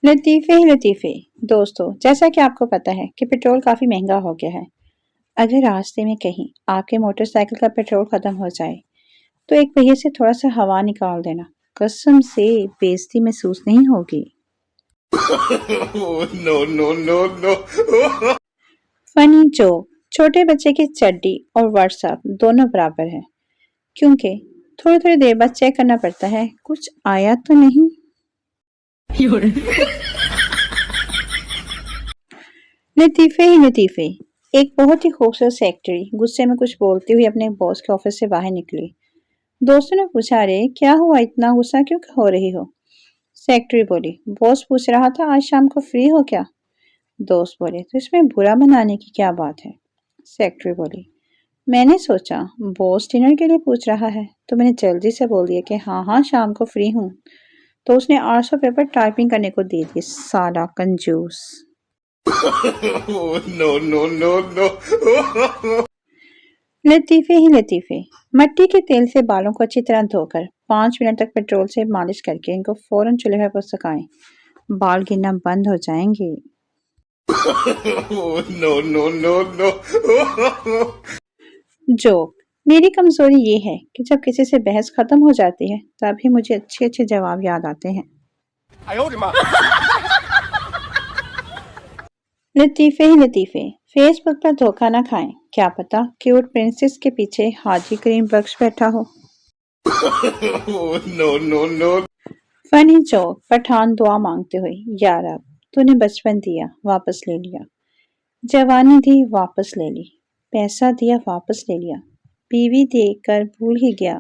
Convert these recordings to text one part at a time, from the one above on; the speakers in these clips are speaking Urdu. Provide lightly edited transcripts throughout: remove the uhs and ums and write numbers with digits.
لطیفے ہی لطیفے دوستو، جیسا کہ آپ کو پتا ہے کہ پیٹرول کافی مہنگا ہو گیا ہے۔ اگر راستے میں کہیں آپ کے موٹر سائیکل کا پیٹرول ختم ہو جائے تو ایک پہیے سے تھوڑا سا ہوا نکال دینا، قسم سے بےزتی محسوس نہیں ہوگی۔ No, no, no, no. فنی جوک: چھوٹے بچے کی چڈی اور واٹس ایپ دونوں برابر ہیں، کیونکہ تھوڑی تھوڑی دیر بعد چیک کرنا پڑتا ہے کچھ آیا تو نہیں۔ لطیفے ہی لطیفے ایک بہت ہی خوبصورت سیکرٹری غصے میں کچھ بولتی ہوئی اپنے باس کے آفس سے باہر نکلی۔ دوستوں نے پوچھا، رے کیا ہوا، اتنا غصہ کیوں ہو رہی ہو؟ سیکرٹری بولی، باس پوچھ رہا تھا آج شام کو فری ہو کیا؟ دوست بولے، تو اس میں برا منانے کی کیا بات ہے؟ سیکرٹری بولی، میں نے سوچا باس ڈنر کے لیے پوچھ رہا ہے تو میں نے جلدی سے بول دیا کہ ہاں شام کو فری ہوں، تو اس نے 800 پیپر ٹائپنگ کرنے کو دے دیے، سالا کنجوس۔ No, no, no, no. لطیفے ہی لطیفے مٹی کے تیل سے بالوں کو اچھی طرح دھو کر 5 منٹ تک پیٹرول سے مالش کر کے ان کو فوراً چولہے پر سکھائیں، بال گرنا بند ہو جائیں گے۔ No, no, no, no. Joke: میری کمزوری یہ ہے کہ جب کسی سے بحث ختم ہو جاتی ہے تب ہی مجھے اچھے اچھے جواب یاد آتے ہیں۔ لطیفے ہی لطیفے فیس بک پر دھوکہ نہ کھائیں، کیا پتا کیوٹ پرنسس کے پیچھے حاجی کریم بخش بیٹھا ہو۔ No, no, no. فنی جوک: پٹھان دعا مانگتے ہوئے، یا رب تو نے بچپن دیا واپس لے لیا، جوانی دی واپس لے لی، پیسہ دیا واپس لے لیا، بیوی دے کر بھول ہی گیا،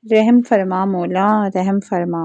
رحم فرما مولا رحم فرما۔